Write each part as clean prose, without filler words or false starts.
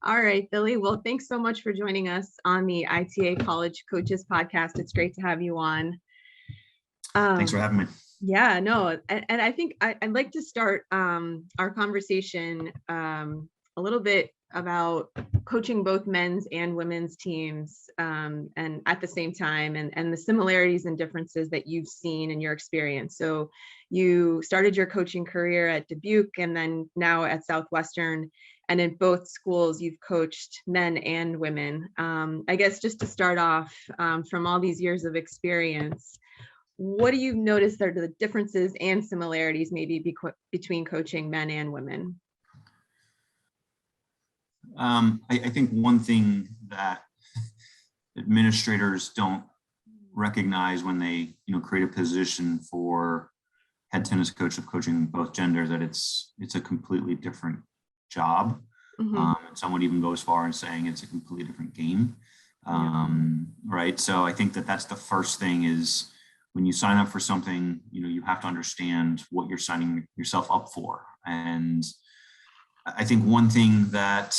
All right, Billy. Well, thanks so much for joining us on the ITA College Coaches Podcast. It's great to have you on. Thanks for having me. Yeah, no, and I think I'd like to start our conversation a little bit about coaching both men's and women's teams, and at the same time, and the similarities and differences that you've seen in your experience. So you started your coaching career at Dubuque and then now at Southwestern. And in both schools, you've coached men and women. I guess just to start off, from all these years of experience, what do you notice are the differences and similarities maybe between coaching men and women? I think one thing that administrators don't recognize when they, create a position for head tennis coach of coaching both genders, that it's a completely different job. And someone even goes far in saying it's a completely different game. Right. So I think that's the first thing is when you sign up for something, you have to understand what you're signing yourself up for. And I think one thing that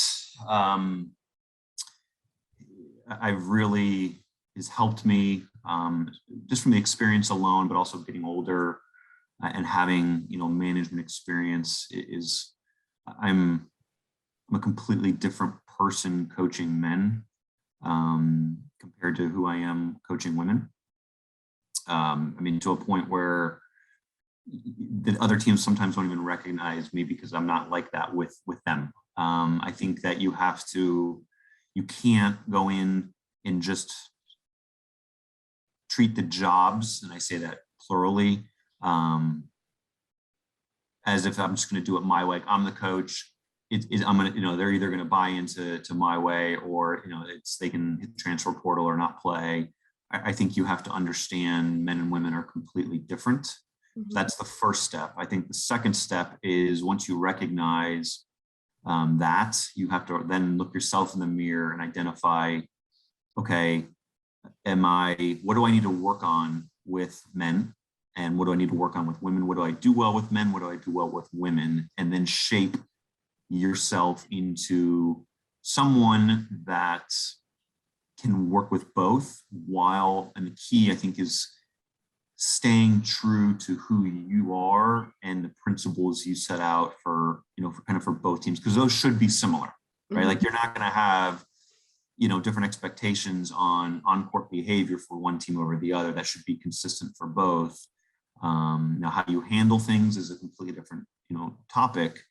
I've really has helped me just from the experience alone, but also getting older and having, management experience is I'm a completely different person coaching men compared to who I am coaching women. To a point where the other teams sometimes don't even recognize me because I'm not like that with them. I think that you can't go in and just treat the jobs, and I say that plurally, as if I'm just going to do it my way. I'm the coach. I'm going to, they're either going to buy into my way, or they can hit the transfer portal or not play. I think you have to understand men and women are completely different. That's the first step. I think the second step is once you recognize that, you have to then look yourself in the mirror and identify, okay, what do I need to work on with men? And what do I need to work on with women? What do I do well with men? What do I do well with women? And then shape yourself into someone that can work with both and the key, I think, is staying true to who you are and the principles you set out for both teams, because those should be similar, right? Like you're not going to have, different expectations on court behavior for one team over the other. That should be consistent for both. Now, how you handle things is a completely different, topic.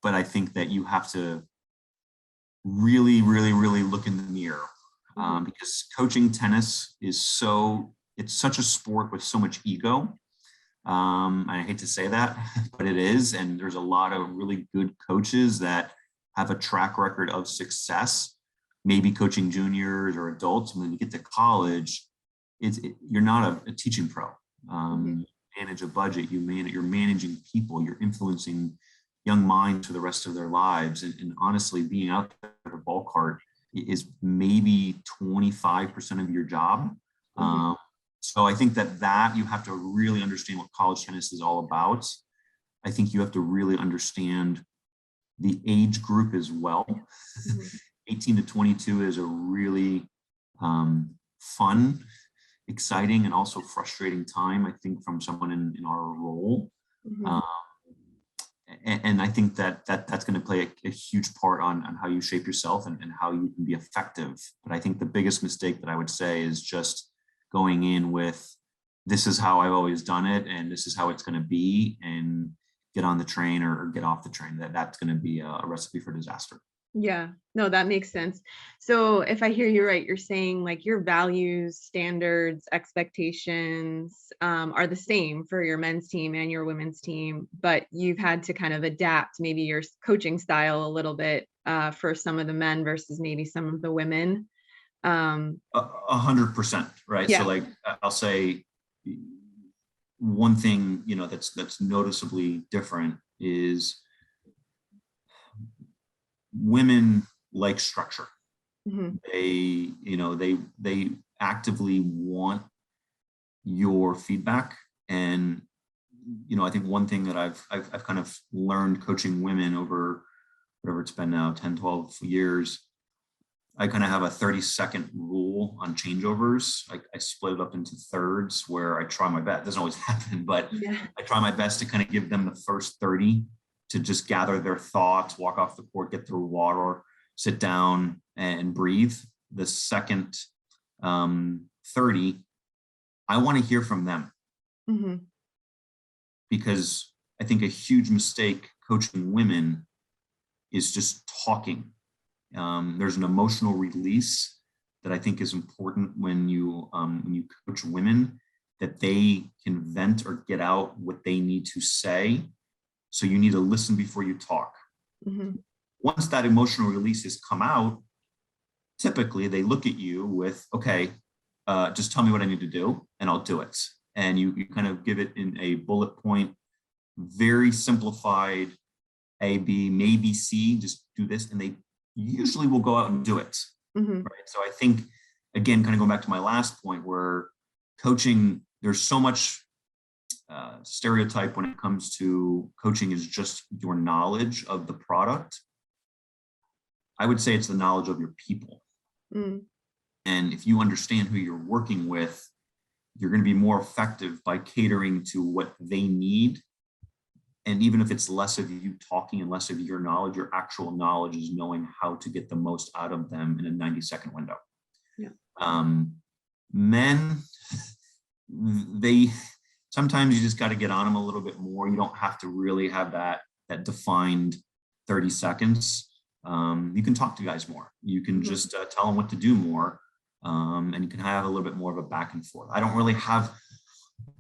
But I think that you have to really, really, really look in the mirror because coaching tennis is it's such a sport with so much ego. I hate to say that, but it is. And there's a lot of really good coaches that have a track record of success, maybe coaching juniors or adults. When you get to college, you're not a teaching pro. You manage a budget, you're managing people, you're influencing young minds for the rest of their lives. And honestly, being out there at the ball cart is maybe 25% of your job. So I think that you have to really understand what college tennis is all about. I think you have to really understand the age group as well. 18 to 22 is a really fun, exciting, and also frustrating time, I think, from someone in our role. And I think that's going to play a huge part on how you shape yourself and how you can be effective. But I think the biggest mistake that I would say is just going in with, this is how I've always done it, and this is how it's going to be, and get on the train or get off the train. That's going to be a recipe for disaster. Yeah, no, that makes sense. So if I hear you right, you're saying like your values, standards, expectations are the same for your men's team and your women's team, but you've had to kind of adapt maybe your coaching style a little bit for some of the men versus maybe some of the women. 100%, right? Yeah. So like I'll say one thing, that's noticeably different is women like structure. They actively want your feedback. And, I think one thing that I've kind of learned coaching women over whatever it's been now, 10, 12 years, I kind of have a 30-second rule on changeovers. I split it up into thirds where I try my best. It doesn't always happen, but Yeah. I try my best to kind of give them the first 30 to just gather their thoughts, walk off the court, get through water, sit down and breathe. The second 30, I want to hear from them. Mm-hmm. Because I think a huge mistake coaching women is just talking. There's an emotional release that I think is important when you coach women, that they can vent or get out what they need to say. So you need to listen before you talk. Mm-hmm. Once that emotional release has come out, typically they look at you with, okay, just tell me what I need to do and I'll do it. And you kind of give it in a bullet point, very simplified, A, B, maybe C, just do this. And they usually will go out and do it. Mm-hmm. Right. So I think, again, kind of going back to my last point where coaching, there's so much stereotype when it comes to coaching is just your knowledge of the product. I would say it's the knowledge of your people. Mm. And if you understand who you're working with, you're going to be more effective by catering to what they need. And even if it's less of you talking and less of your knowledge, your actual knowledge is knowing how to get the most out of them in a 90-second window. Yeah. Men, they sometimes you just got to get on them a little bit more. You don't have to really have that defined 30 seconds. You can talk to guys more. You can just tell them what to do more. And you can have a little bit more of a back and forth. I don't really have,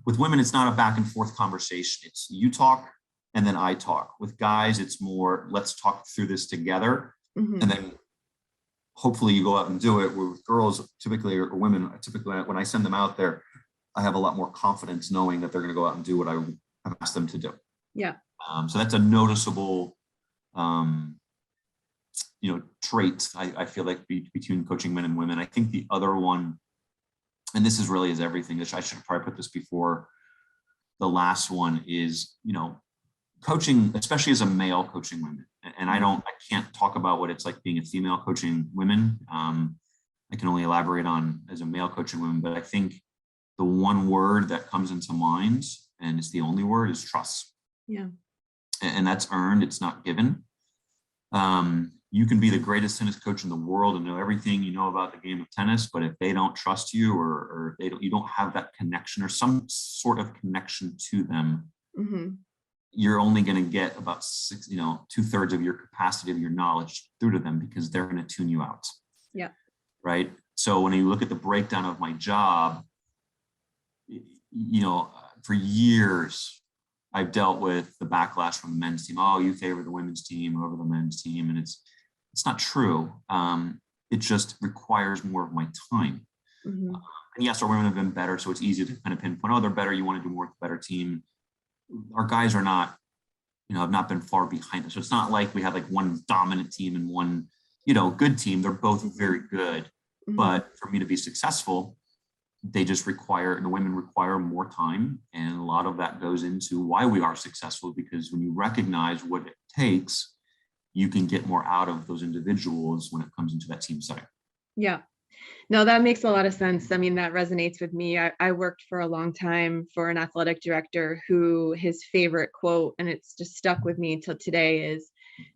with women, it's not a back and forth conversation. It's you talk and then I talk. With guys, it's more, let's talk through this together. Mm-hmm. And then hopefully you go out and do it. With girls, typically, or women, typically when I send them out there, I have a lot more confidence knowing that they're going to go out and do what I've asked them to do. Yeah. So that's a noticeable, trait, I feel like between coaching men and women. I think the other one, and this is really is everything, I should probably put this before the last one, is, coaching, especially as a male coaching women. And I can't talk about what it's like being a female coaching women. I can only elaborate on as a male coaching women, but I think the one word that comes into mind, and it's the only word, is trust. Yeah. And that's earned, it's not given. You can be the greatest tennis coach in the world and know everything you know about the game of tennis, but if they don't trust you or you don't have that connection or some sort of connection to them, Mm-hmm. you're only going to get about 2/3 of your capacity of your knowledge through to them because they're going to tune you out. Yeah. Right. So when you look at the breakdown of my job, for years, I've dealt with the backlash from the men's team. Oh, you favor the women's team over the men's team. And it's not true. It just requires more of my time. Mm-hmm. And yes, our women have been better. So it's easy to kind of pinpoint, oh, they're better. You want to do more with a better team. Our guys are not, have not been far behind us. So it's not like we have like one dominant team and one, good team. They're both very good. Mm-hmm. But for me to be successful, they just require, the women require more time. And a lot of that goes into why we are successful, because when you recognize what it takes, you can get more out of those individuals when it comes into that team setting. Yeah. No, that makes a lot of sense. I mean, that resonates with me. I worked for a long time for an athletic director who his favorite quote, and it's just stuck with me till today, is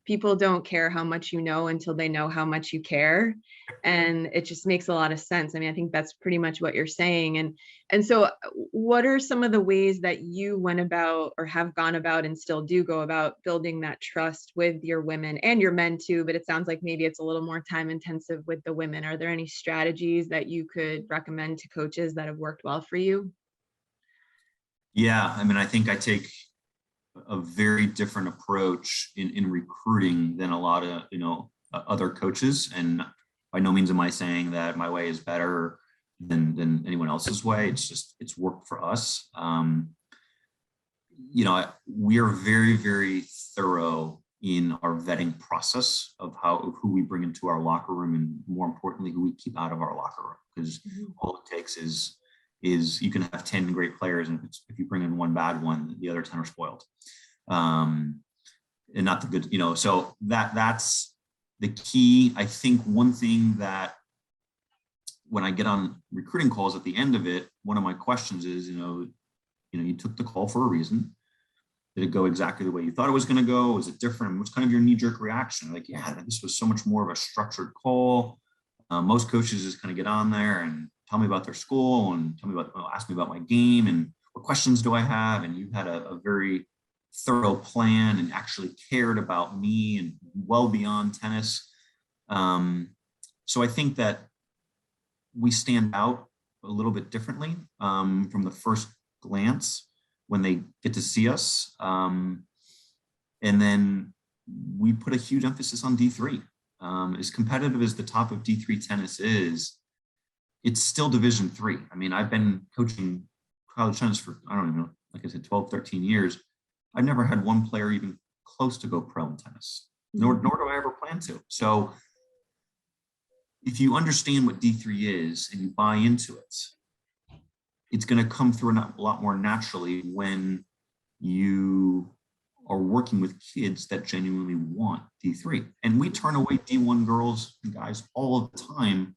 people don't care how much you know until they know how much you care. And it just makes a lot of sense. I mean, I think that's pretty much what you're saying. And so what are some of the ways that you went about or have gone about and still do go about building that trust with your women and your men too? But it sounds like maybe it's a little more time intensive with the women. Are there any strategies that you could recommend to coaches that have worked well for you? Yeah. I mean, I think I take a very different approach in recruiting than a lot of, other coaches. And by no means am I saying that my way is better than anyone else's way. It's just, it's worked for us. We are very, very thorough in our vetting process of who we bring into our locker room, and more importantly, who we keep out of our locker room. Because all it takes is you can have 10 great players, and if you bring in one bad one, the other 10 are spoiled. and not the good, so that's the key. I think one thing that when I get on recruiting calls at the end of it, one of my questions is, you took the call for a reason. Did it go exactly the way you thought it was going to go? Was it different? What's kind of your knee-jerk reaction? Like, yeah, this was so much more of a structured call. Most coaches just kind of get on there and tell me about their school and ask me about my game and what questions do I have? And you had a very thorough plan and actually cared about me and well beyond tennis. So I think that we stand out a little bit differently from the first glance when they get to see us. And then we put a huge emphasis on D3. As competitive as the top of D3 tennis is, it's still Division 3. I mean, I've been coaching college tennis for, I don't even know, like I said, 12, 13 years. I've never had one player even close to go pro in tennis, nor do I ever plan to. So if you understand what D3 is and you buy into it, it's going to come through a lot more naturally when you are working with kids that genuinely want D3. And we turn away D1 girls and guys all of the time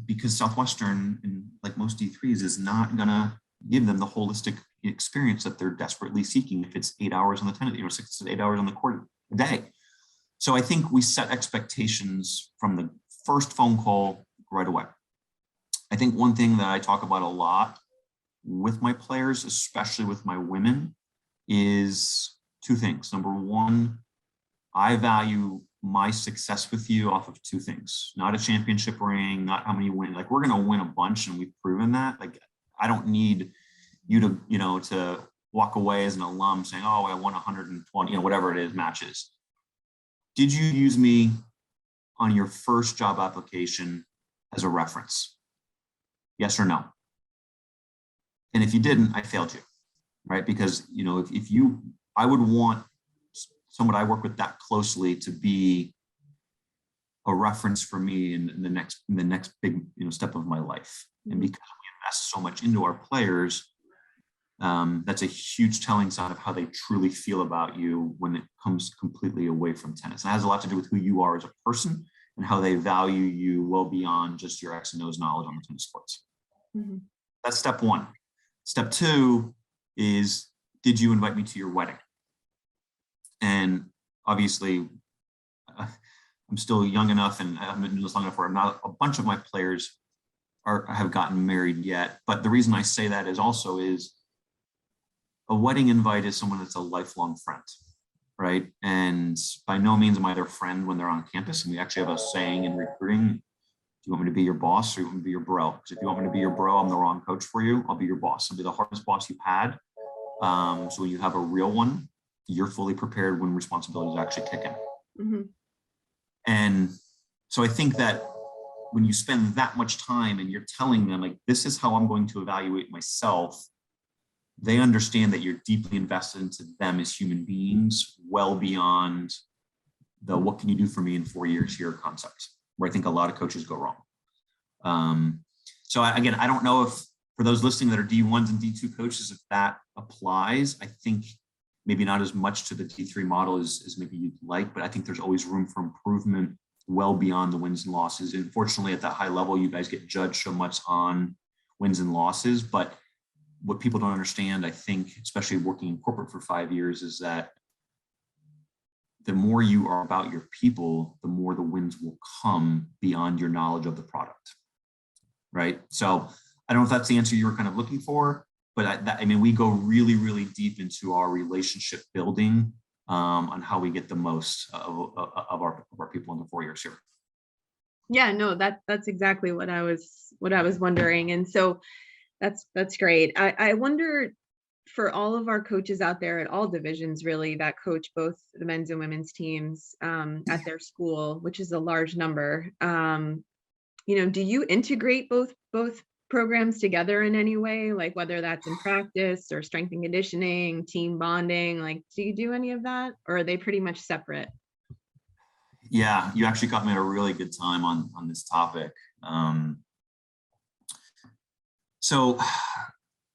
because Southwestern, and like most D3s, is not going to give them the holistic experience that they're desperately seeking if it's 8 hours on the tennis, 6 to 8 hours on the court a day. So I think we set expectations from the first phone call right away. I think one thing that I talk about a lot with my players, especially with my women, is two things. Number one, I value my success with you off of two things: not a championship ring, not how many wins. Like, we're going to win a bunch, and we've proven that. Like, I don't need you to, to walk away as an alum saying, oh, I won 120, whatever it is, matches. Did you use me on your first job application as a reference? Yes or no? And if you didn't, I failed you, right? Because, I would want someone I work with that closely to be a reference for me in the next big, step of my life. And because we invest so much into our players, that's a huge telling sign of how they truly feel about you when it comes completely away from tennis. And it has a lot to do with who you are as a person and how they value you well beyond just your X and O's knowledge on the tennis courts. Mm-hmm. That's step one. Step two is, did you invite me to your wedding? And obviously, I'm still young enough and I haven't been doing this long enough where not a bunch of my players have gotten married yet. But the reason I say that is a wedding invite is someone that's a lifelong friend, right? And by no means am I their friend when they're on campus. And we actually have a saying in recruiting: do you want me to be your boss or you want me to be your bro? Because if you want me to be your bro, I'm the wrong coach for you. I'll be your boss. I'll be the hardest boss you've had. So when you have a real one, you're fully prepared when responsibilities actually kick in. Mm-hmm. And so I think that when you spend that much time and you're telling them, like, this is how I'm going to evaluate myself, they understand that you're deeply invested into them as human beings, well beyond the what can you do for me in 4 years here concept, where I think a lot of coaches go wrong. So again, I don't know if for those listening that are D1s and D2 coaches, if that applies. I think maybe not as much to the D3 model as maybe you'd like, but I think there's always room for improvement well beyond the wins and losses. And fortunately, at that high level, you guys get judged so much on wins and losses. But what people don't understand, I think, especially working in corporate for 5 years, is that the more you are about your people, the more the wins will come beyond your knowledge of the product, right? So I don't know if that's the answer you were kind of looking for, but we go really, really deep into our relationship building on how we get the most of our people in the 4 years here. Yeah, no, that's exactly what I was wondering. And so that's great. I wonder, for all of our coaches out there at all divisions, really, that coach both the men's and women's teams at their school, which is a large number, do you integrate both programs together in any way, like whether that's in practice or strength and conditioning, team bonding? Like, do you do any of that, or are they pretty much separate? Yeah, you actually caught me at a really good time on this topic. So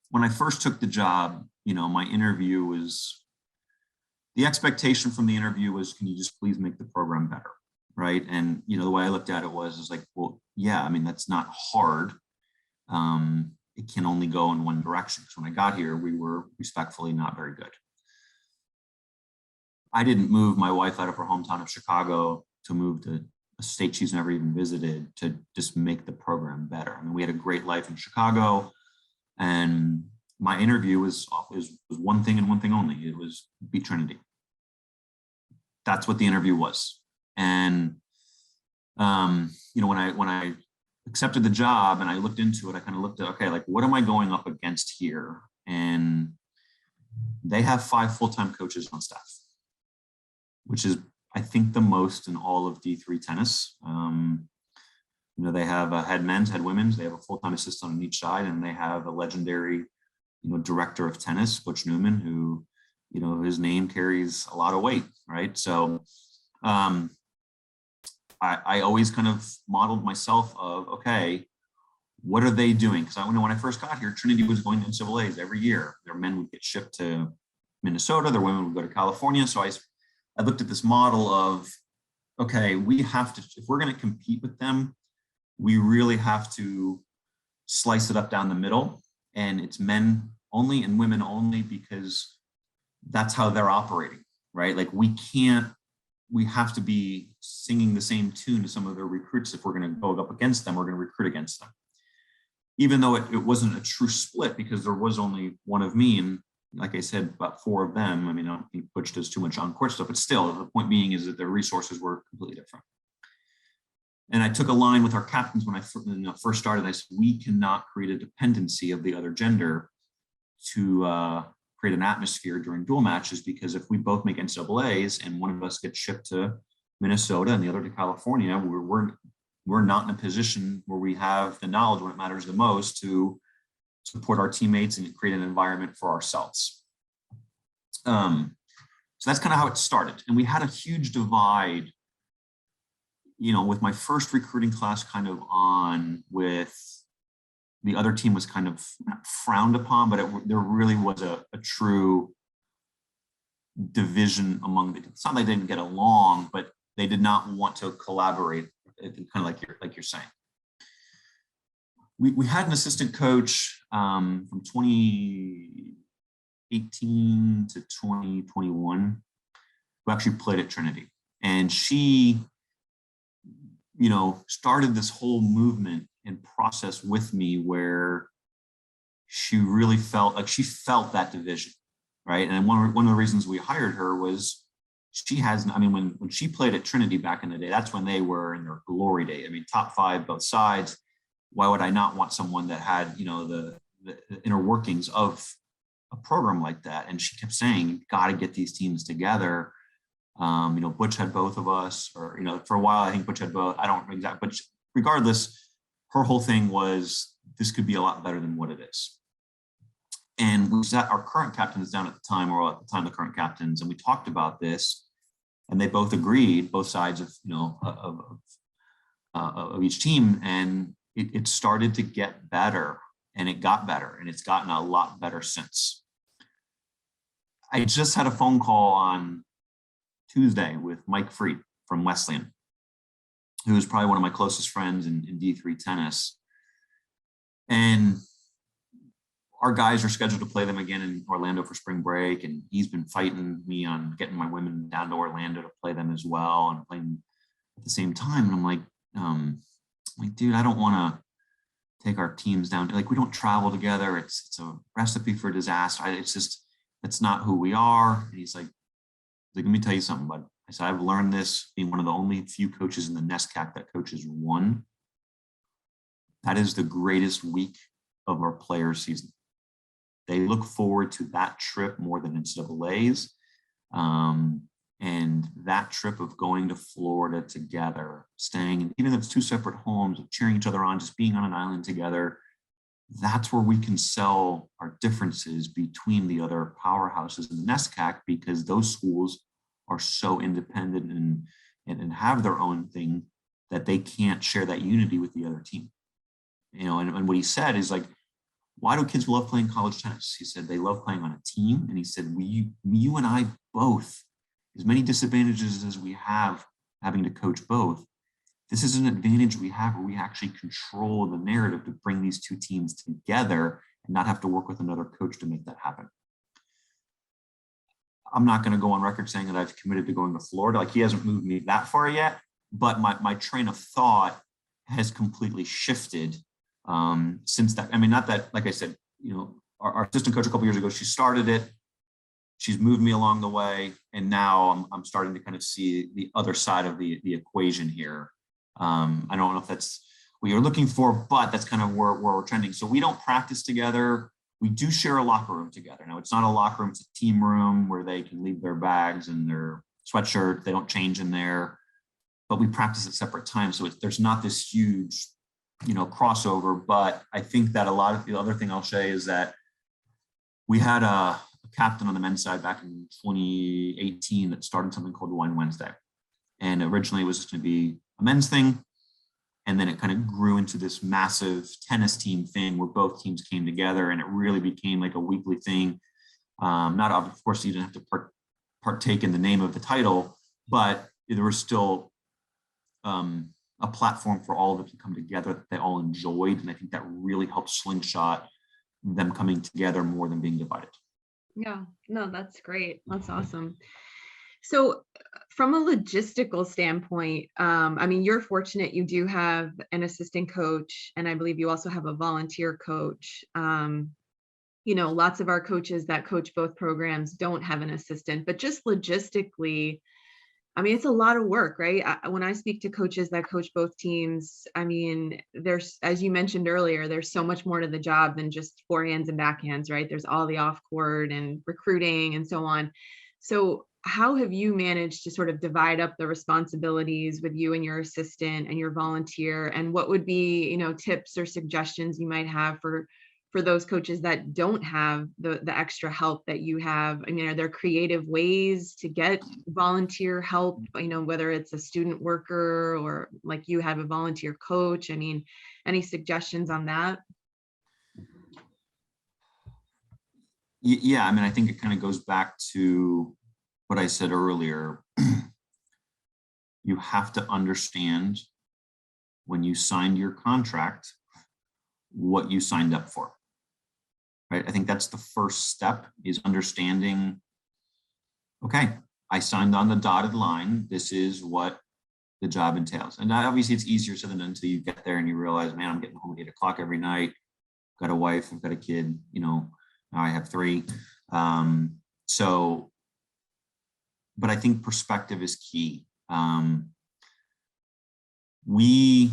when I first took the job, my interview was the expectation from the interview was, can you just please make the program better, right? And the way I looked at it was like, well, yeah, I mean, that's not hard. It can only go in one direction. So when I got here, we were respectfully not very good. I didn't move my wife out of her hometown of Chicago to move to a state she's never even visited to just make the program better. I mean, we had a great life in Chicago, and my interview was one thing and one thing only. It was beat Trinity. That's what the interview was. And when I accepted the job and I looked into it, I kind of looked at, okay, like, what am I going up against here? And they have 5 full-time coaches on staff, which is, I think, the most in all of D3 tennis. They have a head men's, head women's, they have a full-time assistant on each side, and they have a legendary, director of tennis, Butch Newman, who, his name carries a lot of weight, right? So I always kind of modeled myself of, okay, what are they doing? Because when I first got here, Trinity was going to NCAAs every year. Their men would get shipped to Minnesota, their women would go to California. So I looked at this model of, okay, we have to, if we're going to compete with them, we really have to slice it up down the middle, and it's men only and women only, because that's how they're operating, right? Like, we have to be singing the same tune to some of their recruits. If we're going to go up against them, we're going to recruit against them. Even though it wasn't a true split, because there was only one of me, and like I said, about 4 of them. I mean, I don't think Butch does too much on-court stuff, but still, the point being is that their resources were completely different. And I took a line with our captains when I first started. I said, we cannot create a dependency of the other gender to create an atmosphere during dual matches, because if we both make NCAAs and one of us gets shipped to Minnesota and the other to California, we're not in a position where we have the knowledge when it matters the most to support our teammates and create an environment for ourselves. So that's kind of how it started. And we had a huge divide, with my first recruiting class kind of on, with the other team was kind of not frowned upon, but there really was a true division among the, it's not like they didn't get along, but they did not want to collaborate, kind of like you're saying. We had an assistant coach from 2018 to 2021 who actually played at Trinity. And she, started this whole movement and process with me where she really felt like she felt that division, right? And one of the reasons we hired her was when she played at Trinity back in the day, that's when they were in their glory day. I mean, top 5, both sides. Why would I not want someone that had, the inner workings of a program like that? And she kept saying, you've got to get these teams together. Butch had both of us, or, for a while, I think Butch had both. I don't exactly, but regardless, her whole thing was, this could be a lot better than what it is. And we sat our current captains down at the time, or at the time the current captains, and we talked about this, and they both agreed, both sides of, of each team, and it started to get better, and it got better, and it's gotten a lot better since. I just had a phone call on Tuesday with Mike Freed from Wesleyan, who is probably one of my closest friends in D3 tennis. And our guys are scheduled to play them again in Orlando for spring break. And he's been fighting me on getting my women down to Orlando to play them as well, and playing at the same time. And I'm like, dude, I don't want to take our teams down. Like, we don't travel together. It's a recipe for disaster. It's not who we are. And he's like, let me tell you something, bud. I said, I've learned this being one of the only few coaches in the NESCAC that coaches 1. That is the greatest week of our players' season. They look forward to that trip more than NCAAs. And that trip of going to Florida together, staying, even if it's 2 separate homes, cheering each other on, just being on an island together, that's where we can sell our differences between the other powerhouses in the NESCAC, because those schools are so independent and have their own thing that they can't share that unity with the other team. And what he said is like, why do kids love playing college tennis? He said they love playing on a team. And he said, you and I both, as many disadvantages as we have having to coach both, this is an advantage we have where we actually control the narrative to bring these two teams together and not have to work with another coach to make that happen. I'm not going to go on record saying that I've committed to going to Florida. Like, he hasn't moved me that far yet, but my train of thought has completely shifted since that. I mean, not that, like I said, our assistant coach a couple years ago, she started it. She's moved me along the way. And now I'm starting to kind of see the other side of the equation here. I don't know if that's what you're looking for, but that's kind of where we're trending. So we don't practice together. We do share a locker room together. Now, it's not a locker room, it's a team room where they can leave their bags and their sweatshirt. They don't change in there, but we practice at separate times. So there's not this huge, crossover. But I think that a lot of the other thing I'll say is that we had a captain on the men's side back in 2018 that started something called Wine Wednesday. And originally it was just going to be a men's thing. And then it kind of grew into this massive tennis team thing where both teams came together, and it really became like a weekly thing. Not, of course, you didn't have to partake in the name of the title, but there was still a platform for all of them to come together that they all enjoyed. And I think that really helped slingshot them coming together more than being divided. Yeah, no, that's great. That's awesome. So from a logistical standpoint, I mean, you're fortunate you do have an assistant coach, and I believe you also have a volunteer coach. Lots of our coaches that coach both programs don't have an assistant, but just logistically, I mean, it's a lot of work, right? When I speak to coaches that coach both teams, I mean, there's, as you mentioned earlier, there's so much more to the job than just forehands and backhands, right? There's all the off court and recruiting and so on. So how have you managed to sort of divide up the responsibilities with you and your assistant and your volunteer? And what would be, tips or suggestions you might have for those coaches that don't have the extra help that you have? I mean, are there creative ways to get volunteer help, whether it's a student worker or like you have a volunteer coach? I mean, any suggestions on that? Yeah, I mean, I think it kind of goes back to what I said earlier. You have to understand when you signed your contract what you signed up for. Right? I think that's the first step, is understanding, okay, I signed on the dotted line. This is what the job entails. And obviously it's easier said than done until you get there and you realize, man, I'm getting home at 8 o'clock every night. Got a wife, I've got a kid, now I have 3. But I think perspective is key. We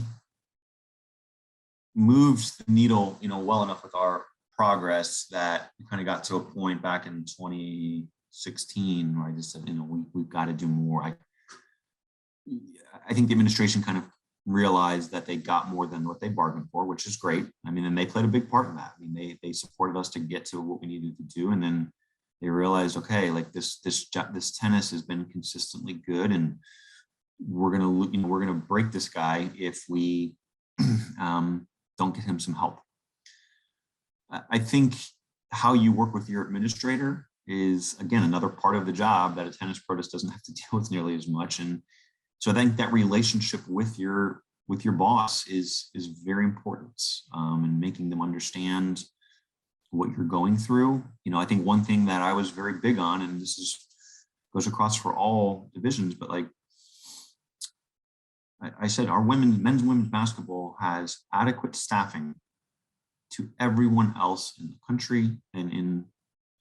moved the needle, well enough with our progress that we kind of got to a point back in 2016 where I just said, we've got to do more. I think the administration kind of realized that they got more than what they bargained for, which is great. I mean, and they played a big part in that. I mean, they supported us to get to what we needed to do, and then they realized, okay, like this tennis has been consistently good, and we're gonna break this guy if we don't get him some help. I think how you work with your administrator is, again, another part of the job that a tennis pro just doesn't have to deal with nearly as much. And so I think that relationship with your boss is very important, and making them understand what you're going through. I think one thing that I was very big on, and this goes across for all divisions, but like I said, our men's and women's basketball has adequate staffing to everyone else in the country and in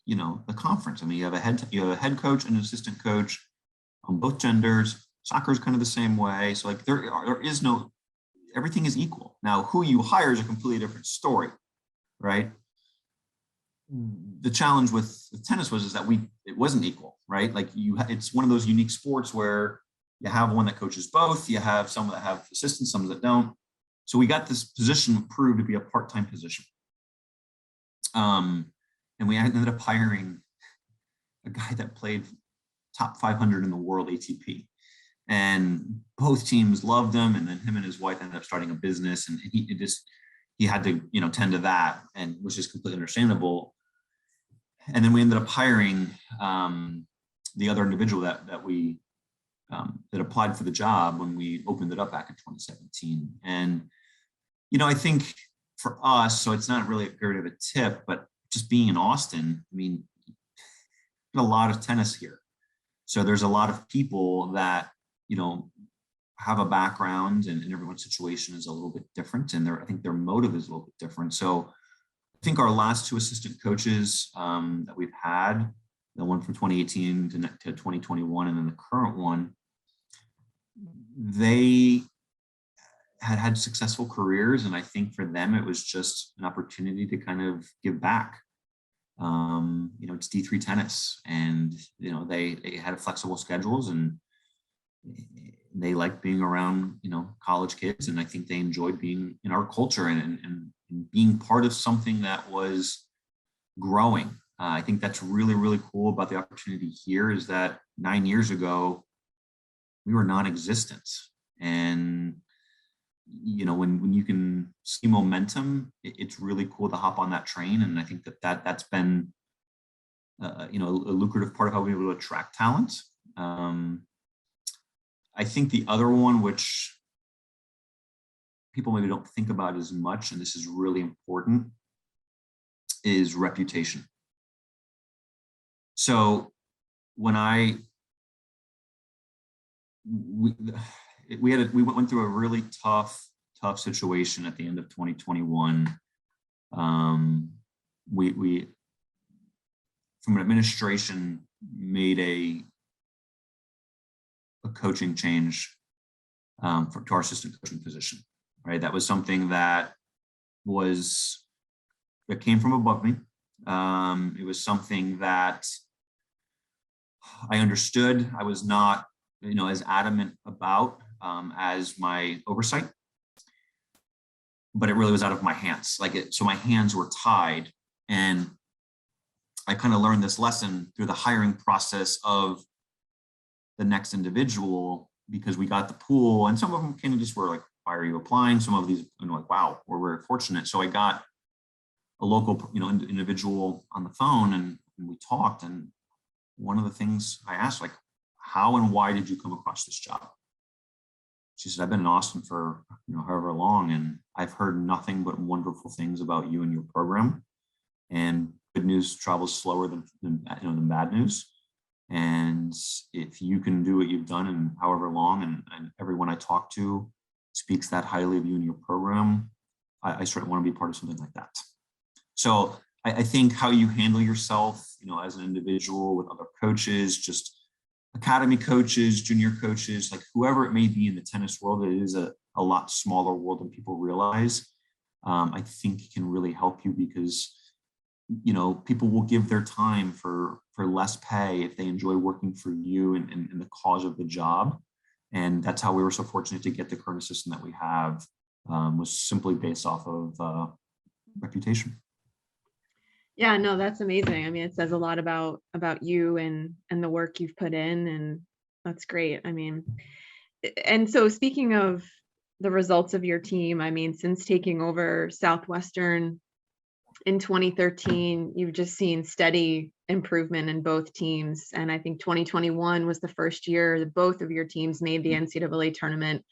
the conference. I mean, you have a head coach and an assistant coach on both genders. Soccer is kind of the same way. So like there is no, everything is equal. Now, who you hire is a completely different story, right? The challenge with tennis is that it wasn't equal, right? Like it's one of those unique sports where you have one that coaches both, you have some that have assistants, some that don't. So we got this position proved to be a part-time position. And we ended up hiring a guy that played top 500 in the world ATP. And both teams loved him. And then him and his wife ended up starting a business, and he had to, tend to that, and which is completely understandable. And then we ended up hiring the other individual that we that applied for the job when we opened it up back in 2017. And, I think for us, so it's not really a good of a tip, but just being in Austin, I mean, there's a lot of tennis here. So there's a lot of people that, have a background, and everyone's situation is a little bit different. And I think their motive is a little bit different. So I think our last two assistant coaches that we've had, the one from 2018 to 2021, and then the current one, they had successful careers. And I think for them, it was just an opportunity to kind of give back. It's D3 tennis, and, they had flexible schedules, and they liked being around, college kids. And I think they enjoyed being in our culture and being part of something that was growing. I think that's really, really cool about the opportunity here, is that 9 years ago, we were non-existent. And, when you can see momentum, it's really cool to hop on that train. And I think that's been, a lucrative part of how we're able to attract talent. I think the other one, which people maybe don't think about as much, and this is really important, is reputation. So when we went through a really tough situation at the end of 2021. We from an administration made a coaching change to our assistant coaching position, right? That was something that came from above me. It was something that I understood. I was not, as adamant about as my oversight, but it really was out of my hands. So my hands were tied, and I kind of learned this lesson through the hiring process of the next individual, because we got the pool, and some of them kind of just were like, why are you applying? Some of these, like, wow, we're very fortunate. So I got a local, individual on the phone, and we talked. And one of the things I asked, like, how and why did you come across this job? She said, I've been in Austin for, however long, and I've heard nothing but wonderful things about you and your program. And good news travels slower than bad news. And if you can do what you've done in however long, and everyone I talk to speaks that highly of you and your program, I certainly want to be part of something like that. So I think how you handle yourself, as an individual with other coaches, just academy coaches, junior coaches, like whoever it may be in the tennis world, it is a lot smaller world than people realize. I think it can really help you, because people will give their time for less pay if they enjoy working for you and the cause of the job. And that's how we were so fortunate to get the current assistant that we have, was simply based off of reputation. Yeah, no, that's amazing. I mean, it says a lot about you and the work you've put in, and that's great. I mean, and so speaking of the results of your team, I mean, since taking over Southwestern in 2013, you've just seen steady improvement in both teams. And I think 2021 was the first year that both of your teams made the NCAA tournament.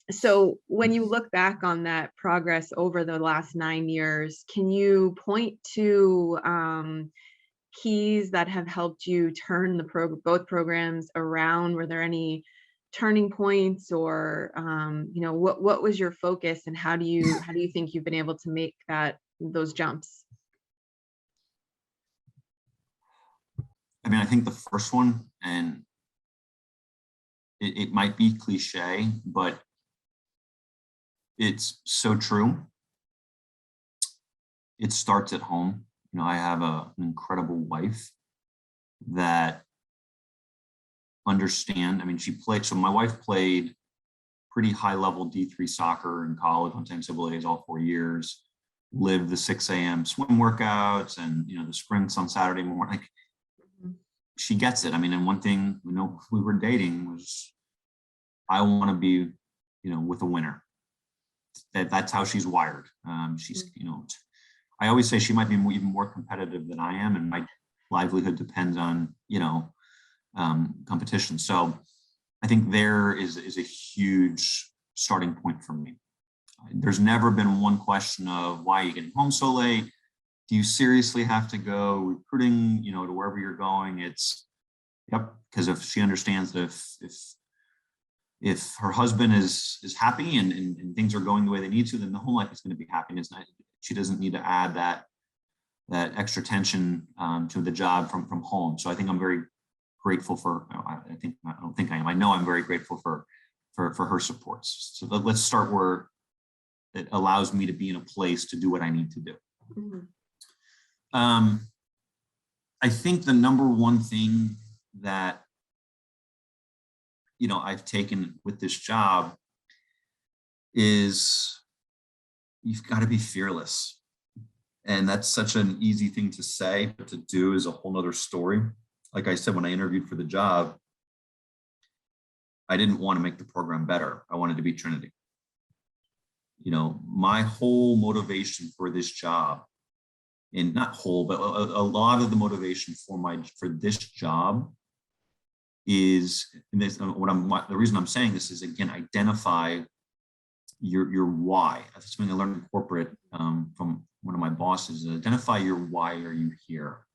So when you look back on that progress over the last 9 years, can you point to keys that have helped you turn both programs around? Were there any turning points, or what was your focus, and how do you think you've been able to make those jumps? I mean, I think the first one, and it might be cliche, but it's so true. It starts at home. I have an incredible wife that understand. I mean, so my wife played pretty high level D3 soccer in college, went to NCAAs all 4 years, lived the 6 a.m. swim workouts and, the sprints on Saturday morning. She gets it. I mean, and one thing, we were dating was, I want to be, with a winner. That's how she's wired. She's, I always say she might be even more competitive than I am. And livelihood depends on, competition. So I think there is a huge starting point for me. There's never been one question of why are you getting home so late? Do you seriously have to go recruiting, to wherever you're going? It's, yep, because if she understands that if her husband is happy and things are going the way they need to, then the whole life is going to be happy. And she doesn't need to add that extra tension to the job from home. So I think I'm very grateful for, I know I'm very grateful for her supports. So let's start where it allows me to be in a place to do what I need to do. Mm-hmm. I think the number one thing that, I've taken with this job is you've got to be fearless. And that's such an easy thing to say, but to do is a whole nother story. Like I said, when I interviewed for the job, I didn't want to make the program better. I wanted to be Trinity. My whole motivation for this job, and not whole, but a lot of the motivation for this job is, and this, the reason I'm saying this is, again, identify your why. That's something I learned in corporate from one of my bosses. Identify your why are you here.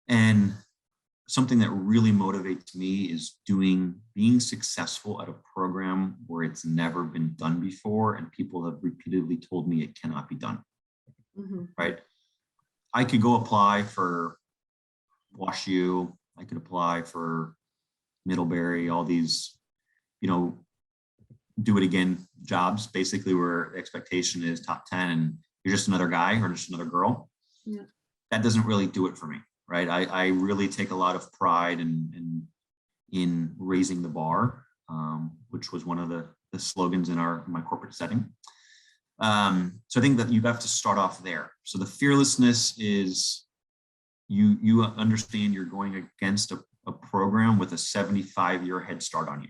And something that really motivates me is being successful at a program where it's never been done before and people have repeatedly told me it cannot be done. Mm-hmm. Right? I could go apply for WashU, I could apply for Middlebury, all these, do it again jobs, basically where the expectation is top 10 and you're just another guy or just another girl. Yeah. That doesn't really do it for me. Right. I really take a lot of pride in raising the bar, which was one of the slogans in my corporate setting. So I think that you have to start off there. So the fearlessness is you understand you're going against a program with a 75-year head start on you.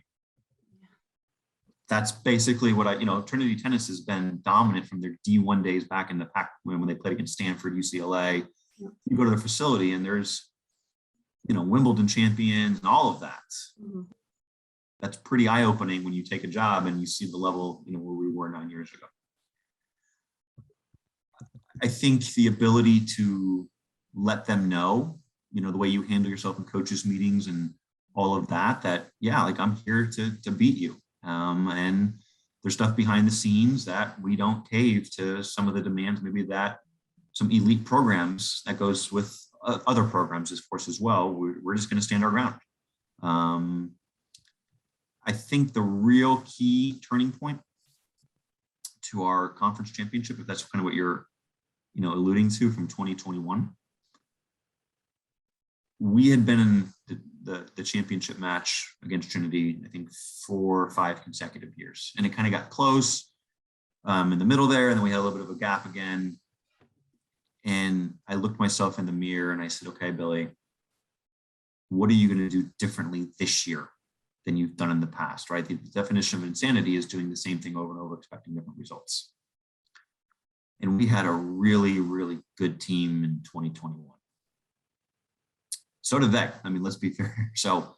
That's basically what Trinity Tennis has been dominant from their D1 days back in the Pac when they played against Stanford, UCLA. You go to the facility and there's, Wimbledon champions and all of that. Mm-hmm. That's pretty eye-opening when you take a job and you see the level, where we were 9 years ago. I think the ability to let them know, the way you handle yourself in coaches meetings and all of that, yeah, like I'm here to beat you. And there's stuff behind the scenes that we don't cave to some of the demands, maybe that some elite programs that goes with other programs, of course, as well. We're just going to stand our ground. I think the real key turning point to our conference championship, if that's kind of what you're, alluding to from 2021, we had been in the championship match against Trinity, I think 4 or 5 consecutive years. And it kind of got close in the middle there. And then we had a little bit of a gap again. And I looked myself in the mirror and I said, okay, Billy, what are you going to do differently this year than you've done in the past, right? The definition of insanity is doing the same thing over and over, expecting different results. And we had a really, really good team in 2021. So did they. I mean, let's be fair. So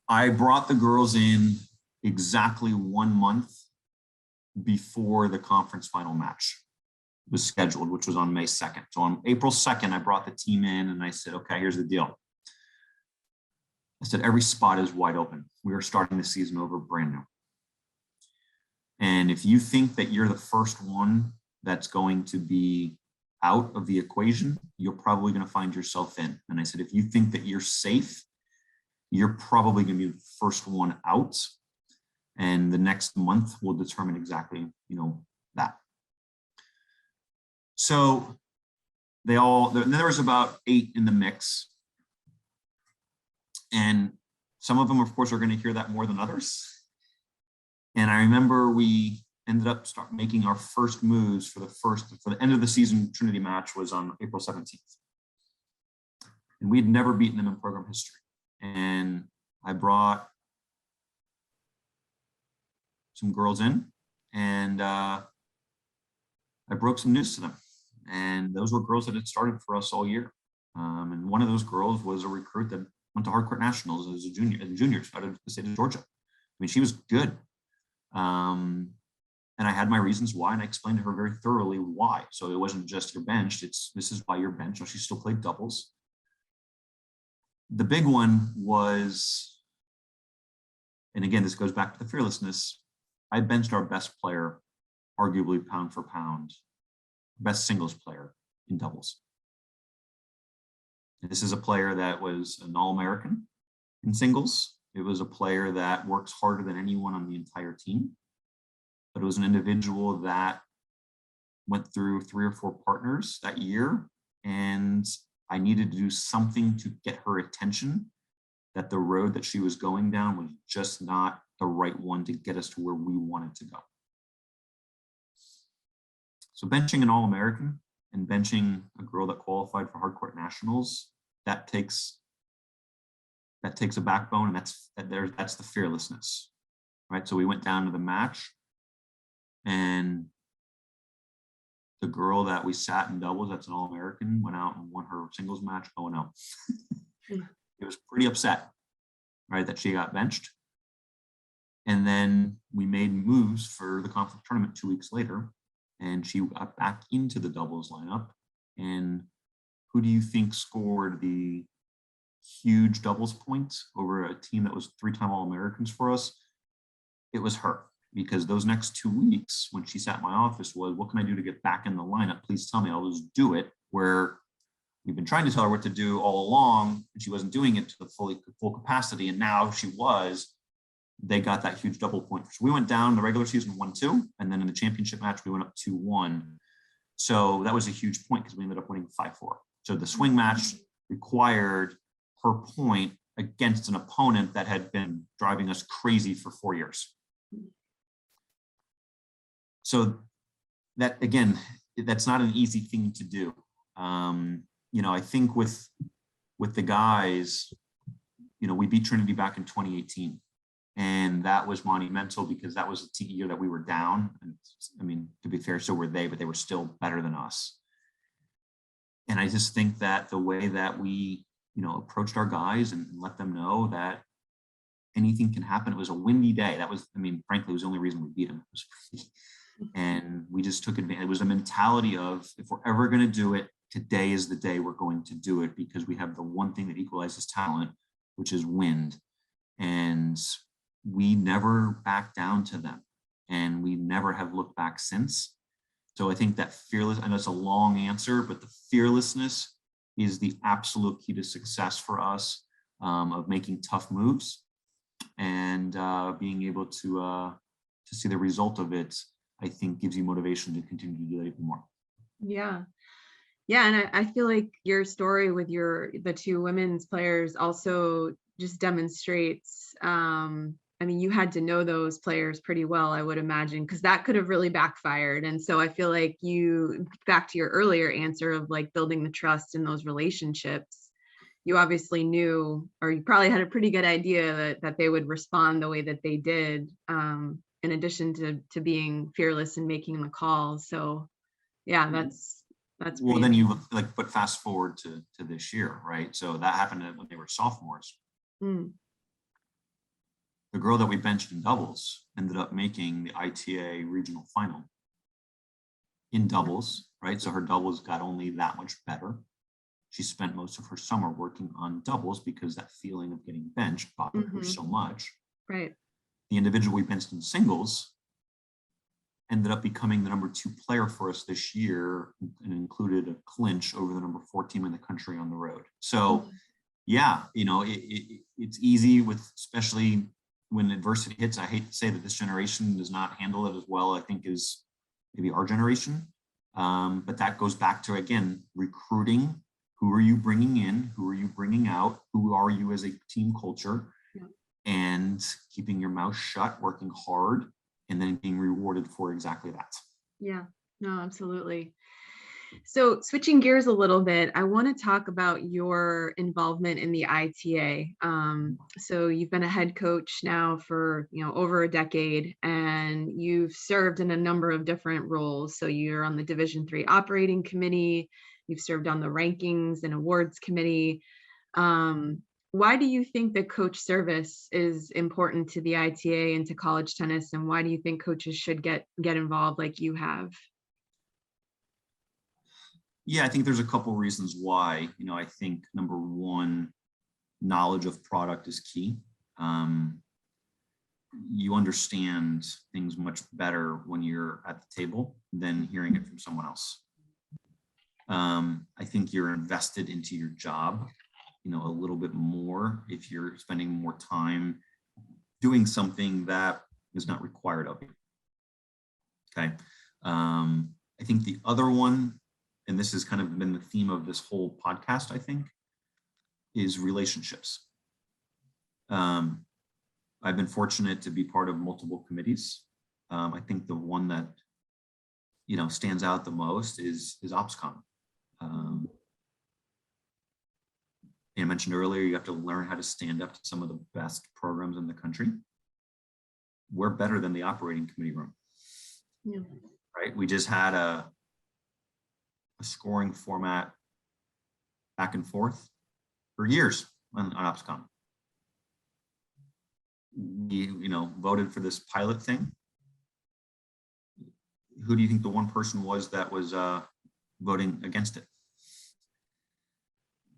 I brought the girls in exactly 1 month before the conference final match was scheduled, which was on May 2nd. So on April 2nd, I brought the team in and I said, okay, here's the deal. I said, every spot is wide open. We are starting the season over brand new. And if you think that you're the first one that's going to be out of the equation, you're probably going to find yourself in. And I said, if you think that you're safe, you're probably going to be the first one out. And the next month will determine exactly, that. So there was about 8 in the mix. And some of them, of course, are going to hear that more than others. And I remember we ended up making our first moves for the end of the season Trinity match was on April 17th. And we'd never beaten them in program history. And I brought some girls in and I broke some news to them. And those were girls that had started for us all year. And one of those girls was a recruit that went to Hardcourt Nationals as a junior out of the state of Georgia. I mean, she was good. And I had my reasons why, and I explained to her very thoroughly why. So it wasn't just you're benched, this is why you're benched. So she still played doubles. The big one was, and again, this goes back to the fearlessness. I benched our best player, arguably pound for pound, best singles player in doubles. And this is a player that was an All-American in singles. It was a player that works harder than anyone on the entire team. But it was an individual that went through 3 or 4 partners that year, and I needed to do something to get her attention that the road that she was going down was just not the right one to get us to where we wanted to go. So benching an All-American and benching a girl that qualified for Hardcourt Nationals, that takes a backbone, and that's the fearlessness, right? So we went down to the match, and the girl that we sat in doubles, that's an All-American, went out and won her singles match 0-0. It was pretty upset, right, that she got benched. And then we made moves for the conflict tournament 2 weeks later, and she got back into the doubles lineup. And who do you think scored the huge doubles points over a team that was 3-time All-Americans for us? It was her. Because those next 2 weeks, when she sat in my office, was, what can I do to get back in the lineup? Please tell me, I'll just do it. Where we've been trying to tell her what to do all along, and she wasn't doing it to the full capacity, and now she was. They got that huge double point. So we went down the regular season 1-2, and then in the championship match, we went up 2-1. So that was a huge point because we ended up winning 5-4. So the swing match required her point against an opponent that had been driving us crazy for 4 years. So that, again, that's not an easy thing to do. I think with the guys, we beat Trinity back in 2018, and that was monumental because that was a year that we were down. And I mean, to be fair, so were they, but they were still better than us. And I just think that the way that we, approached our guys and let them know that anything can happen. It was a windy day. That was, frankly, it was the only reason we beat them. And we just took advantage. It was a mentality of, if we're ever going to do it, today is the day we're going to do it, because we have the one thing that equalizes talent, which is wind. And we never backed down to them, and we never have looked back since. So I think that fearless, I know it's a long answer, but the fearlessness is the absolute key to success for us, of making tough moves and being able to see the result of it. I think gives you motivation to continue to do that even more. Yeah. And I feel like your story with the 2 women's players also just demonstrates, you had to know those players pretty well, I would imagine, because that could have really backfired. And so I feel like back to your earlier answer of like building the trust in those relationships, you obviously knew, or you probably had a pretty good idea that they would respond the way that they did, in addition to being fearless and making the call. So yeah, that's well, then you but fast forward to this year, right? So that happened when they were sophomores. The girl that we benched in doubles ended up making the ITA regional final in doubles, right? So her doubles got only that much better. She spent most of her summer working on doubles because that feeling of getting benched bothered her so much. Right. The individual we benched in singles ended up becoming the number 2 player for us this year, and included a clinch over the number 4 team in the country on the road. So yeah, it's easy especially when adversity hits. I hate to say that this generation does not handle it as well, I think, as maybe our generation. But that goes back to, again, recruiting. Who are you bringing in? Who are you bringing out? Who are you as a team culture? Yeah. And keeping your mouth shut, working hard, and then being rewarded for exactly that. Yeah, no, absolutely. So switching gears a little bit, I want to talk about your involvement in the ITA. So you've been a head coach now for, over a decade, and you've served in a number of different roles. So you're on the Division III operating committee, you've served on the rankings and awards committee. Why do you think that coach service is important to the ITA and to college tennis? And why do you think coaches should get involved like you have? Yeah, I think there's a couple reasons why. I think number one, knowledge of product is key. You understand things much better when you're at the table than hearing it from someone else. I think you're invested into your job, a little bit more if you're spending more time doing something that is not required of you. Okay. I think the other one, and this has kind of been the theme of this whole podcast, I think, is relationships. I've been fortunate to be part of multiple committees. I think the one that, stands out the most is OpsCom. I mentioned earlier, you have to learn how to stand up to some of the best programs in the country. We're better than the operating committee room. Yeah. Right? We just had a scoring format back and forth for years on OpsCom. We, voted for this pilot thing. Who do you think the one person was that was voting against it?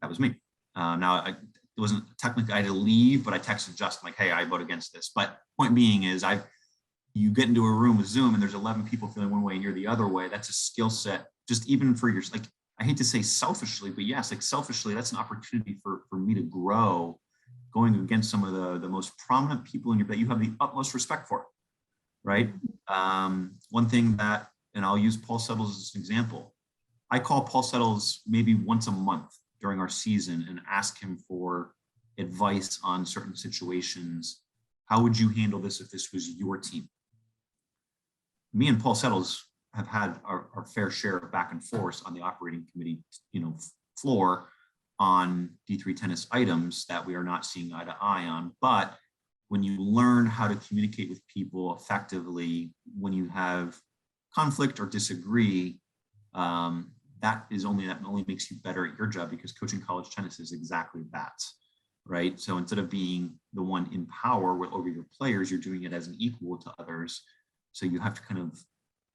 That was me. Now, it wasn't technically, I had to leave, but I texted Justin like, hey, I vote against this. But point being is, you get into a room with Zoom and there's 11 people feeling one way and you're the other way. That's a skill set, just even for your, like, I hate to say selfishly, but yes, like selfishly, that's an opportunity for me to grow, going against some of the most prominent people in that you have the utmost respect for, right? One thing that, and I'll use Paul Settles as an example. I call Paul Settles maybe once a month during our season and ask him for advice on certain situations. How would you handle this if this was your team? Me and Paul Settles have had our fair share of back and forth on the operating committee, floor on D3 tennis items that we are not seeing eye to eye on. But when you learn how to communicate with people effectively, when you have conflict or disagree, that only makes you better at your job, because coaching college tennis is exactly that, right? So instead of being the one in power over your players, you're doing it as an equal to others. So you have to kind of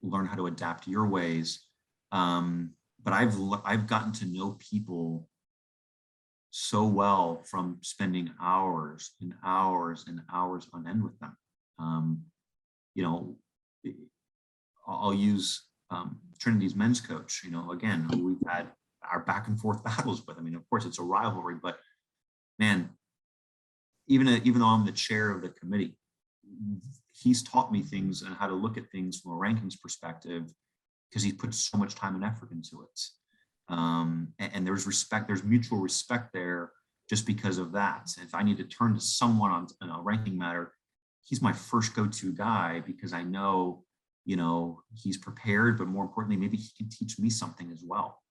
learn how to adapt your ways. But I've gotten to know people so well from spending hours and hours and hours on end with them. I'll use Trinity's men's coach, again, who we've had our back and forth battles with. I mean, of course, it's a rivalry, but man, even though I'm the chair of the committee, he's taught me things and how to look at things from a rankings perspective, because he put so much time and effort into it. And there's respect, there's mutual respect there just because of that. If I need to turn to someone on a ranking matter, he's my first go-to guy, because I know, he's prepared, but more importantly, maybe he can teach me something as well.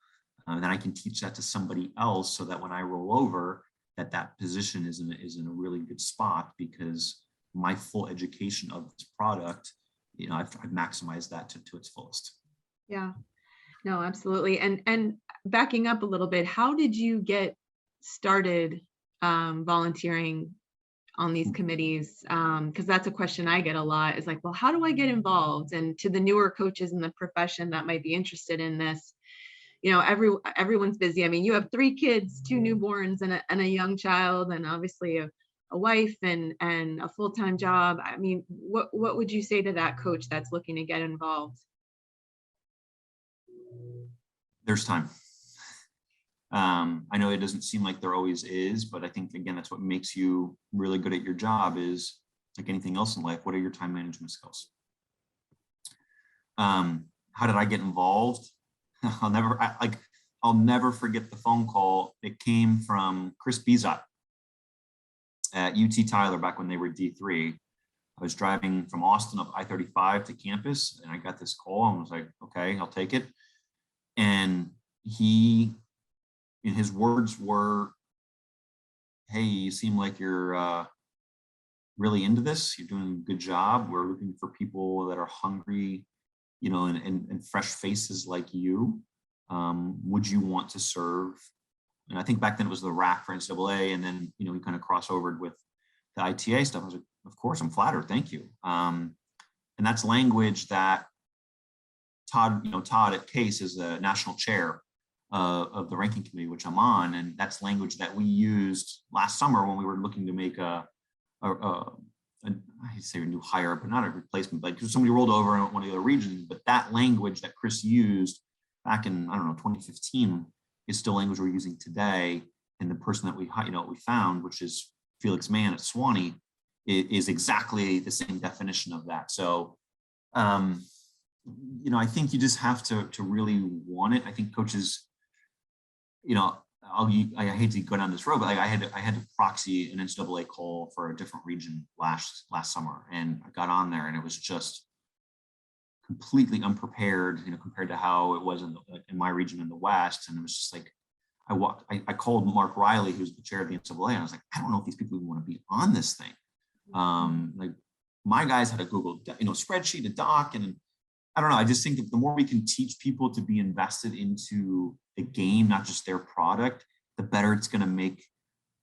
And then I can teach that to somebody else, so that when I roll over, that position is in a really good spot, because my full education of this product, I've maximized that to its fullest. Yeah, no, absolutely. And backing up a little bit, how did you get started volunteering on these committees? Because that's a question I get a lot, is like, well, how do I get involved? And to the newer coaches in the profession that might be interested in this, everyone's busy. I mean, you have 3 kids, 2 newborns and a young child, and obviously a wife and a full-time job. I mean, what would you say to that coach that's looking to get involved? There's time. I know it doesn't seem like there always is, but I think, again, that's what makes you really good at your job, is like anything else in life. What are your time management skills? How did I get involved? I'll never forget the phone call. It came from Chris Bezot at UT Tyler back when they were D3. I was driving from Austin up I-35 to campus, and I got this call and was like, okay, I'll take it. And he, in his words were, hey, you seem like you're really into this. You're doing a good job. We're looking for people that are hungry, and fresh faces like you. Would you want to serve? And I think back then it was the rack for NCAA, and then we kind of crossovered with the ITA stuff. I was like, of course, I'm flattered, thank you. And that's language that Todd at Case is the national chair of the ranking committee, which I'm on, and that's language that we used last summer when we were looking to make I say a new hire, but not a replacement, but because somebody rolled over in one of the other regions. But that language that Chris used back in 2015 is still language we're using today. And the person that we found, which is Felix Mann at Swanee, is exactly the same definition of that. So, I think you just have to really want it. I think coaches, I hate to go down this road, but I had to proxy an NCAA call for a different region last summer, and I got on there, and it was just completely unprepared, compared to how it was in my region in the West. And it was just like, I called Mark Riley, who's the chair of the NCAA, and I was like, I don't know if these people even want to be on this thing. Like my guys had a Google, spreadsheet, a doc, and I don't know. I just think that the more we can teach people to be invested into the game, not just their product, the better it's going to make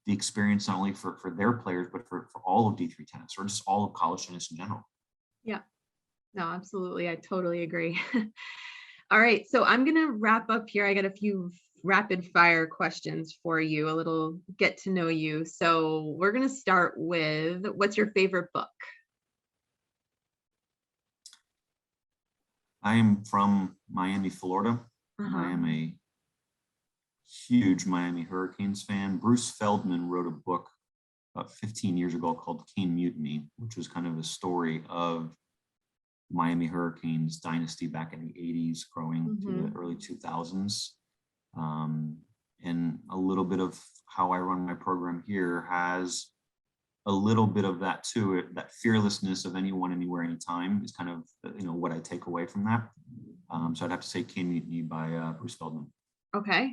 the experience, not only for their players, but for all of D3 tennis, or just all of college tennis in general. Yeah, no, absolutely. I totally agree. All right. So I'm going to wrap up here. I got a few rapid fire questions for you, a little get to know you. So we're going to start with, what's your favorite book? I am from Miami, Florida. And I am a huge Miami Hurricanes fan. Bruce Feldman wrote a book about 15 years ago called Cane Mutiny, which was kind of a story of Miami Hurricanes dynasty back in the 80s, growing to the early 2000s. And a little bit of how I run my program here has a little bit of that to it. That fearlessness of anyone, anywhere, anytime is kind of what I take away from that. So I'd have to say Cane Mutiny by Bruce Feldman. Okay.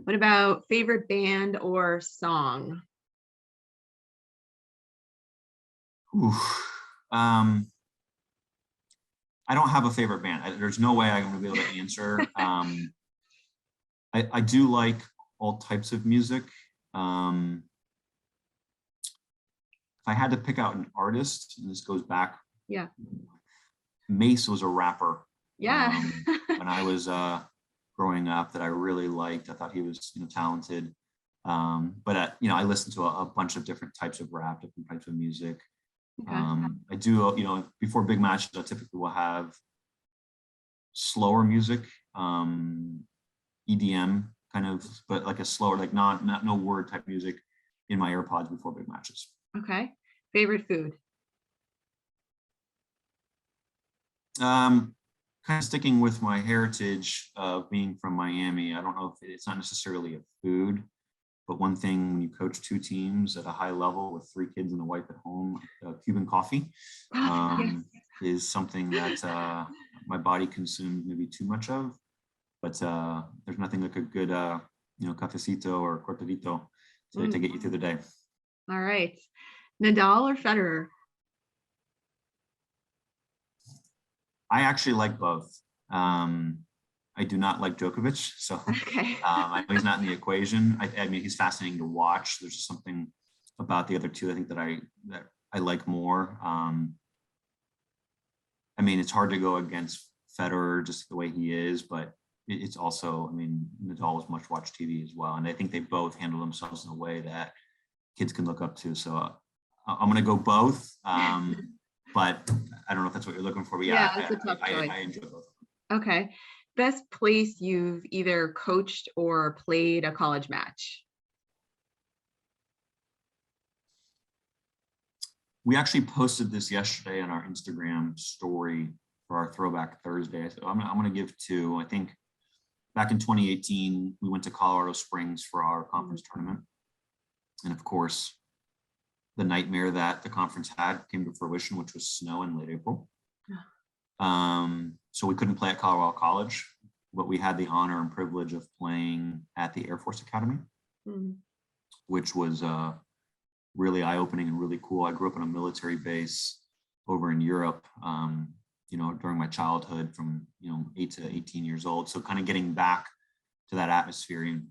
What about favorite band or song? I don't have a favorite band. There's no way I'm going to be able to answer. I do like all types of music. If I had to pick out an artist, and this goes back, Mace was a rapper. Yeah. When I was growing up, that I really liked. I thought he was talented. But I listened to a bunch of different types of rap, different types of music. Okay. I do, before big matches, I typically will have slower music, EDM kind of, but like a slower, like not no word type music in my AirPods before big matches. Okay. Favorite food? Kind of sticking with my heritage of being from Miami. I don't know if it's not necessarily a food, but one thing when you coach two teams at a high level with 3 kids and a wife at home, Cuban coffee is something that my body consumes maybe too much of. But there's nothing like a good, cafecito or cortadito to get you through the day. All right. Nadal or Federer? I actually like both. I do not like Djokovic, so Okay. I know he's not in the equation. I mean, he's fascinating to watch. There's just something about the other two I think that I like more. I mean, it's hard to go against Federer just the way he is, but it's also, I mean, Nadal is much watch TV as well, and I think they both handle themselves in a way that kids can look up to. So I'm going to go both, but I don't know if that's what you're looking for. But that's a tough choice. I enjoy both. Okay. Best place you've either coached or played a college match? We actually posted this yesterday on our Instagram story for our Throwback Thursday. So I'm going to give 2. I think back in 2018, we went to Colorado Springs for our conference tournament. And of course, the nightmare that the conference had came to fruition, which was snow in late April. So we couldn't play at Colorado College. but we had the honor and privilege of playing at the Air Force Academy, which was really eye-opening and really cool. I grew up on a military base over in Europe, during my childhood from, 8 to 18 years old. So kind of getting back to that atmosphere in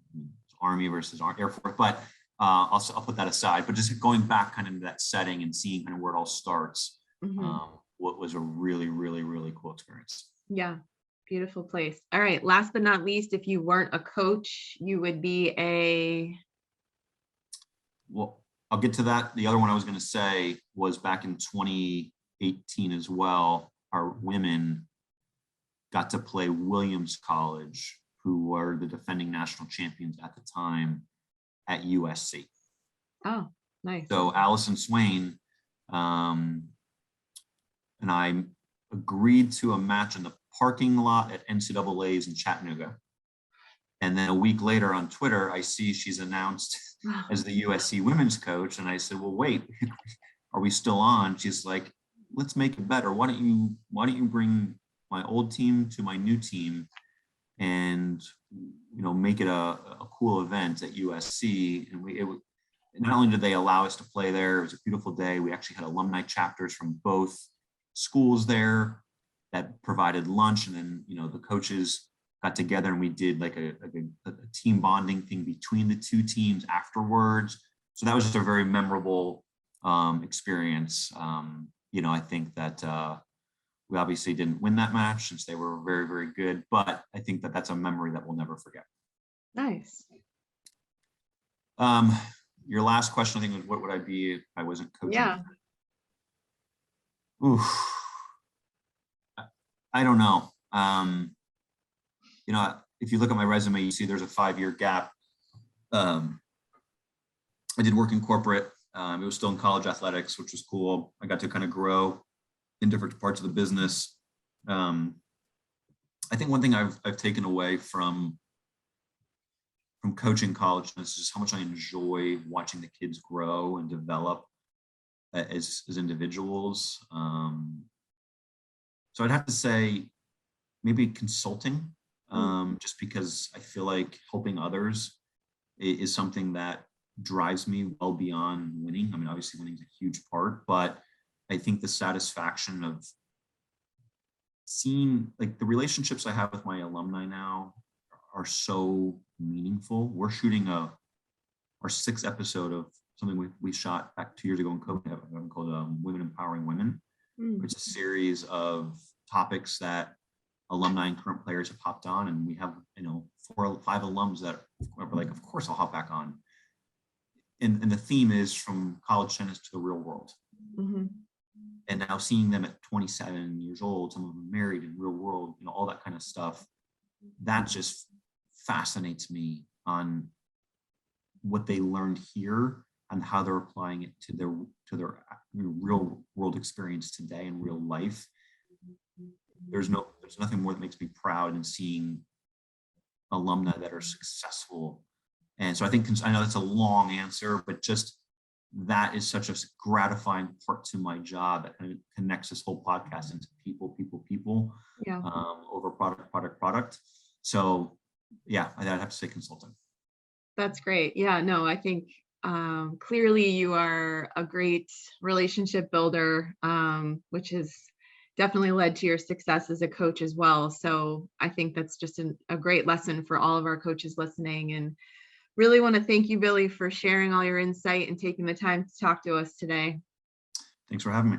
Army versus Air Force, but I'll put that aside, but just going back kind of into that setting and seeing kind of where it all starts, what was a really, really, really cool experience. Yeah. Beautiful place. All right. Last but not least, if you weren't a coach, you would be Well, I'll get to that. The other one I was going to say was back in 2018 as well. Our women got to play Williams College, who were the defending national champions at the time at USC. Oh, nice. So Allison Swain and I agreed to a match in the parking lot at NCAA's in Chattanooga. And then a week later on Twitter, I see she's announced as the USC women's coach. And I said, well, wait, are we still on? She's like, let's make it better. Why don't you bring my old team to my new team and, make it a cool event at USC. And not only did they allow us to play there, it was a beautiful day. We actually had alumni chapters from both schools there that provided lunch, and then the coaches got together and we did like a team bonding thing between the two teams afterwards. So that was just a very memorable experience. I think that we obviously didn't win that match since they were very, very good, but I think that that's a memory that we'll never forget. Nice. Your last question, I think, was what would I be if I wasn't coaching? Yeah. Oof. I don't know. If you look at my resume, you see there's a 5-year gap. I did work in corporate. It was still in college athletics, which was cool. I got to kind of grow in different parts of the business. I think one thing I've taken away from coaching college is just how much I enjoy watching the kids grow and develop as individuals. So I'd have to say maybe consulting, just because I feel like helping others is something that drives me well beyond winning. I mean, obviously winning is a huge part, but I think the satisfaction of seeing like the relationships I have with my alumni now are so meaningful. We're shooting our 6th episode of something we shot back 2 years ago in Copenhagen called Women Empowering Women. It's a series of topics that alumni and current players have hopped on, and we have 4 or 5 alums that are like, of course I'll hop back on. And the theme is from college tennis to the real world. And now seeing them at 27 years old, some of them married in real world, all that kind of stuff, that just fascinates me on what they learned here and how they're applying it to their real world experience today in real life. There's nothing more that makes me proud than seeing alumni that are successful. And so I know that's a long answer, but just that is such a gratifying part to my job that kind of connects this whole podcast into people, yeah. Over product. So yeah, I'd have to say consulting. That's great. Yeah, no, I think clearly you are a great relationship builder, which has definitely led to your success as a coach as well. So I think that's just a great lesson for all of our coaches listening, and really want to thank you, Billy, for sharing all your insight and taking the time to talk to us today. Thanks for having me.